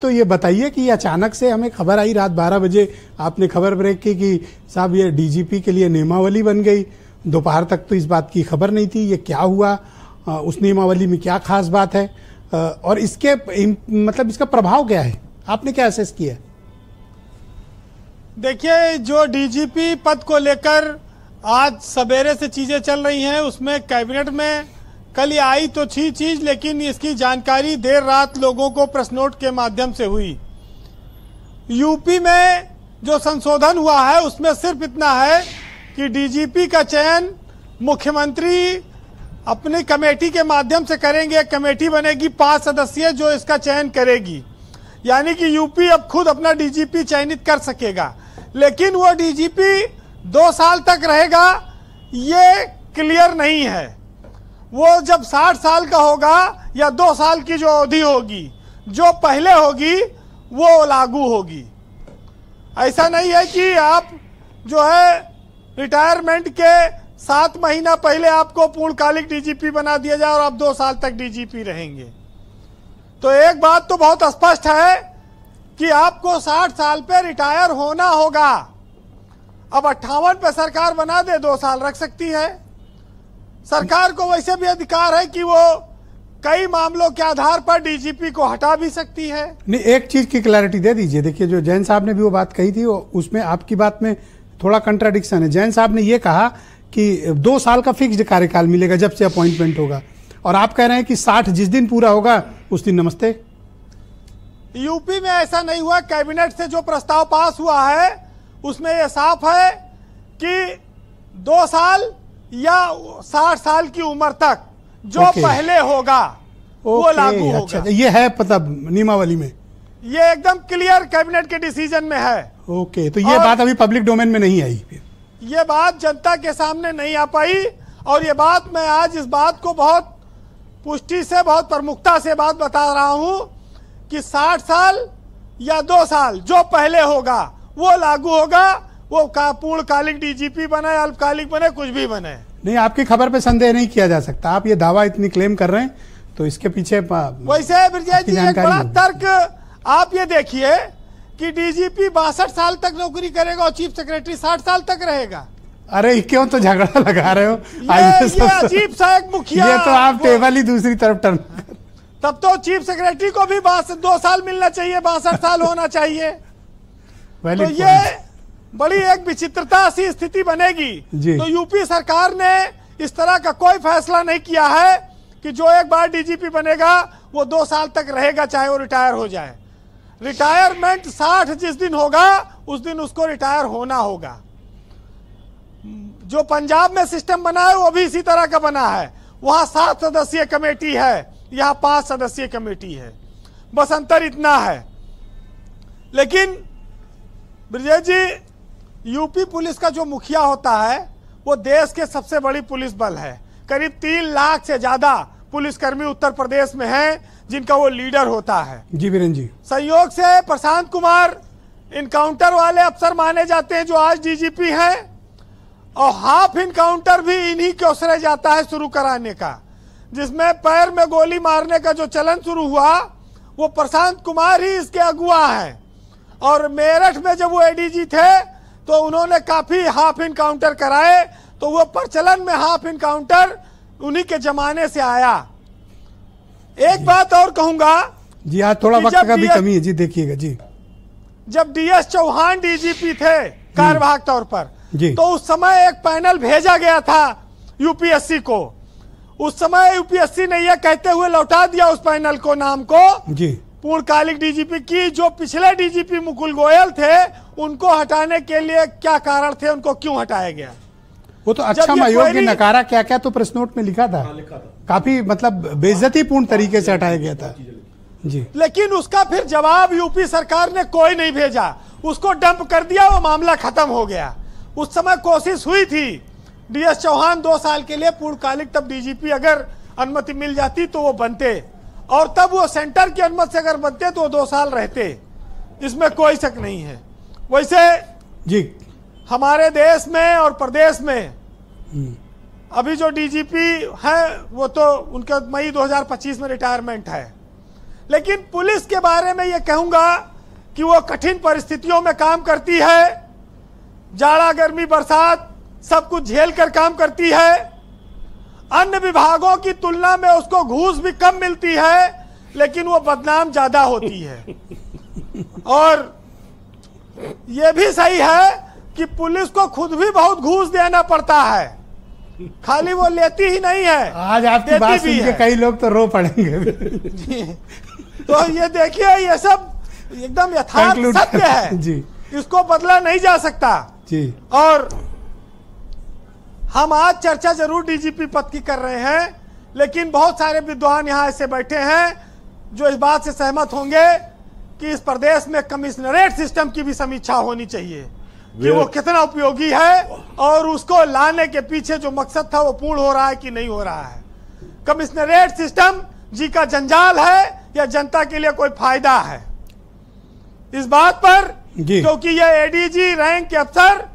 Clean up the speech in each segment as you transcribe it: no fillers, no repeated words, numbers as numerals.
तो ये बताइए कि अचानक से हमें खबर आई रात 12 बजे, आपने खबर ब्रेक की कि साहब ये डीजीपी के लिए नियमावली बन गई। दोपहर तक तो इस बात की खबर नहीं थी। ये क्या हुआ, उस नियमावली में क्या खास बात है और इसके मतलब इसका प्रभाव क्या है, आपने क्या असेस किया? देखिए, जो डीजीपी पद को लेकर आज सवेरे से चीजें चल रही हैं, उसमें कैबिनेट में कल ये आई तो थी चीज, लेकिन इसकी जानकारी देर रात लोगों को प्रेस नोट के माध्यम से हुई। यूपी में जो संशोधन हुआ है उसमें सिर्फ इतना है कि डीजीपी का चयन मुख्यमंत्री अपनी कमेटी के माध्यम से करेंगे। कमेटी बनेगी 5 सदस्यीय जो इसका चयन करेगी, यानी कि यूपी अब खुद अपना डीजीपी चयनित कर सकेगा। लेकिन वो डीजीपी 2 साल तक रहेगा ये क्लियर नहीं है। वो जब 60 साल का होगा या 2 साल की जो अवधि होगी, जो पहले होगी वो लागू होगी। ऐसा नहीं है कि आप जो है रिटायरमेंट के 7 महीना पहले आपको पूर्णकालिक डीजीपी बना दिया जाए और आप 2 साल तक डीजीपी रहेंगे। तो एक बात तो बहुत स्पष्ट है कि आपको 60 साल पे रिटायर होना होगा। अब 58 पे सरकार बना दे, 2 साल रख सकती है। सरकार को वैसे भी अधिकार है कि वो कई मामलों के आधार पर डीजीपी को हटा भी सकती है। नहीं, एक चीज की क्लैरिटी दे दीजिए। देखिए, जो जैन साहब ने भी वो बात कही थी, उसमें आपकी बात में थोड़ा कंट्राडिक्शन है। जैन साहब ने ये कहा कि 2 साल का फिक्स्ड कार्यकाल मिलेगा जब से अपॉइंटमेंट होगा, और आप कह रहे हैं कि 60 जिस दिन पूरा होगा उस दिन नमस्ते। यूपी में ऐसा नहीं हुआ। कैबिनेट से जो प्रस्ताव पास हुआ है उसमें यह साफ है कि 2 साल या 60 साल की उम्र तक जो पहले होगा वो लागू होगा। अच्छा, ये है मतलब नियमावली में, ये एकदम क्लियर कैबिनेट के डिसीजन में है। ओके, तो ये बात अभी पब्लिक डोमेन में नहीं आई फिर? ये बात जनता के सामने नहीं आ पाई, और ये बात मैं आज इस बात को बहुत पुष्टि से, बहुत प्रमुखता से बात बता रहा हूं कि 60 साल या 2 साल जो पहले होगा वो लागू होगा। वो पूर्णकालिक डीजीपी बने, अल्पकालिक बने, कुछ भी बने। नहीं, आपकी खबर पे संदेह नहीं किया जा सकता। आप ये दावा इतनी क्लेम कर रहे हैं तो इसके पीछे वैसे ब्रजेश जी एक बड़ा तर्क आप ये देखिए कि डीजीपी 62 साल तक नौकरी करेगा और चीफ सेक्रेटरी 60 साल तक रहेगा। अरे क्यों तो झगड़ा लगा रहे हो? ये अजीब सा एक मुखिया, ये तो आप टेबल ही दूसरी तरफ टर्न। तब तो चीफ सेक्रेटरी को भी 2 साल मिलना चाहिए, 62 साल होना चाहिए। तो ये बड़ी एक विचित्रता सी स्थिति बनेगी। तो यूपी सरकार ने इस तरह का कोई फैसला नहीं किया है कि जो एक बार डीजीपी बनेगा वो 2 साल तक रहेगा, चाहे वो रिटायर हो जाए। रिटायरमेंट 60 जिस दिन होगा उस दिन उसको रिटायर होना होगा। जो पंजाब में सिस्टम बना है वो भी इसी तरह का बना है। वहां 7 सदस्यीय कमेटी है, यहां 5 सदस्यीय कमेटी है, बस अंतर इतना है। लेकिन ब्रजेश जी, यूपी पुलिस का जो मुखिया होता है वो देश के सबसे बड़ी पुलिस बल है। करीब 3 लाख से ज्यादा पुलिसकर्मी उत्तर प्रदेश में हैं जिनका वो लीडर होता है। जी वीरेन जी, संयोग से प्रशांत कुमार इनकाउंटर वाले अफसर माने जाते हैं जो आज डीजीपी हैं, और हाफ इनकाउंटर भी इन्हीं के उसरे जाता है शुरू कराने का, जिसमें पैर में गोली मारने का जो चलन शुरू हुआ वो प्रशांत कुमार ही इसके अगुआ है। और मेरठ में जब वो एडीजी थे तो उन्होंने काफी हाफ इनकाउंटर कराए, तो वो प्रचलन में हाफ इनकाउंटर उन्हीं के जमाने से आया। एक बात और कहूंगा जी, आज थोड़ा वक्त का भी कमी है जी, देखिएगा जी। जब डीएस चौहान डीजीपी थे कार्यवाहक तौर पर, तो उस समय एक पैनल भेजा गया था यूपीएससी को। उस समय यूपीएससी ने यह कहते हुए लौटा दिया उस पैनल को, नाम को जी, पूर्णकालिक डीजीपी की। जो पिछले डीजीपी मुकुल गोयल थे उनको हटाने के लिए क्या कारण थे, उनको क्यों हटाया गया? वो तो अच्छा अयोग्य, नकारा, क्या क्या तो प्रेस नोट में लिखा था। काफी मतलब बेइज्जतीपूर्ण तरीके से हटाया गया था जी। लेकिन उसका फिर जवाब यूपी सरकार ने कोई नहीं भेजा, उसको डंप कर दिया, वो मामला खत्म हो गया। उस समय कोशिश हुई थी डीएस चौहान 2 साल के लिए पूर्णकालिक, तब डीजीपी अगर अनुमति मिल जाती तो वो बनते, और तब वो सेंटर की अनुमति से अगर बनते तो 2 साल रहते, इसमें कोई शक नहीं है। वैसे जी हमारे देश में और प्रदेश में अभी जो डीजीपी है वो तो उनका मई 2025 में रिटायरमेंट है। लेकिन पुलिस के बारे में ये कहूंगा कि वो कठिन परिस्थितियों में काम करती है, जाड़ा गर्मी बरसात सब कुछ झेल कर काम करती है। अन्य विभागों की तुलना में उसको घूस भी कम मिलती है, लेकिन वो बदनाम ज्यादा होती है। और ये भी सही है कि पुलिस को खुद भी बहुत घूस देना पड़ता है, खाली वो लेती ही नहीं है, आज आपकी बात सुन के कई लोग तो रो पड़ेंगे। तो ये देखिए, ये सब एकदम यथार्थ सत्य है जी, इसको बदला नहीं जा सकता जी। और हम आज चर्चा जरूर डीजीपी पद की कर रहे हैं, लेकिन बहुत सारे विद्वान यहाँ ऐसे बैठे हैं जो इस बात से सहमत होंगे कि इस प्रदेश में कमिश्नरेट सिस्टम की भी समीक्षा होनी चाहिए कि वो कितना उपयोगी है और उसको लाने के पीछे जो मकसद था वो पूर्ण हो रहा है कि नहीं हो रहा है। कमिश्नरेट सिस्टम जी का जंजाल है या जनता के लिए कोई फायदा है, इस बात पर क्योंकि ये एडीजी रैंक के अफसर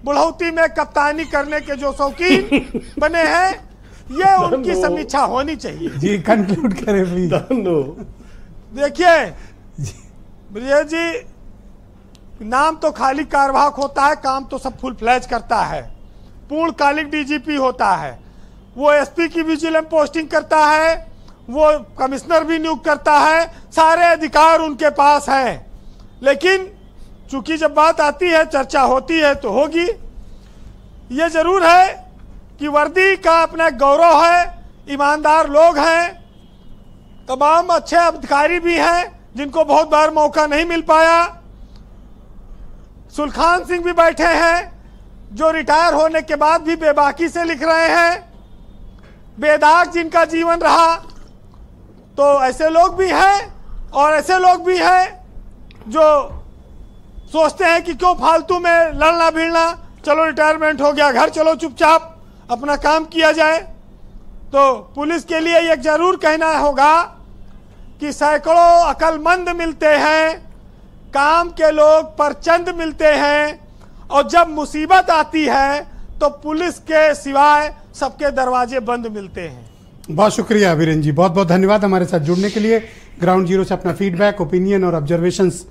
बुढ़ौती में कप्तानी करने के जो शौकीन बने हैं, ये उनकी समीक्षा होनी चाहिए। जी कंक्लूड करें प्लीज। देखिए ब्रिजेश जी, नाम तो खाली कार्यवाहक होता है, काम तो सब फुल फ्लैज करता है। पूर्णकालिक डीजीपी होता है, वो एसपी की विजिलेंस पोस्टिंग करता है, वो कमिश्नर भी नियुक्त करता है, सारे अधिकार उनके पास हैं। लेकिन चूंकि जब बात आती है, चर्चा होती है तो होगी। ये जरूर है कि वर्दी का अपना गौरव है, ईमानदार लोग हैं, तमाम अच्छे अधिकारी भी हैं जिनको बहुत बार मौका नहीं मिल पाया। सुलखान सिंह भी बैठे हैं जो रिटायर होने के बाद भी बेबाकी से लिख रहे हैं, बेदाग जिनका जीवन रहा। तो ऐसे लोग भी हैं और ऐसे लोग भी हैं जो सोचते हैं कि क्यों फालतू में लड़ना भिड़ना, चलो रिटायरमेंट हो गया, घर चलो चुपचाप अपना काम किया जाए। तो पुलिस के लिए एक जरूर कहना होगा कि सैकड़ों अक्लमंद मिलते हैं, काम के लोग परचंद मिलते हैं, और जब मुसीबत आती है तो पुलिस के सिवाय सबके दरवाजे बंद मिलते हैं। बहुत शुक्रिया वीरेंद्र जी, बहुत बहुत धन्यवाद हमारे साथ जुड़ने के लिए। ग्राउंड जीरो से अपना फीडबैक, ओपिनियन और ऑब्जर्वेशंस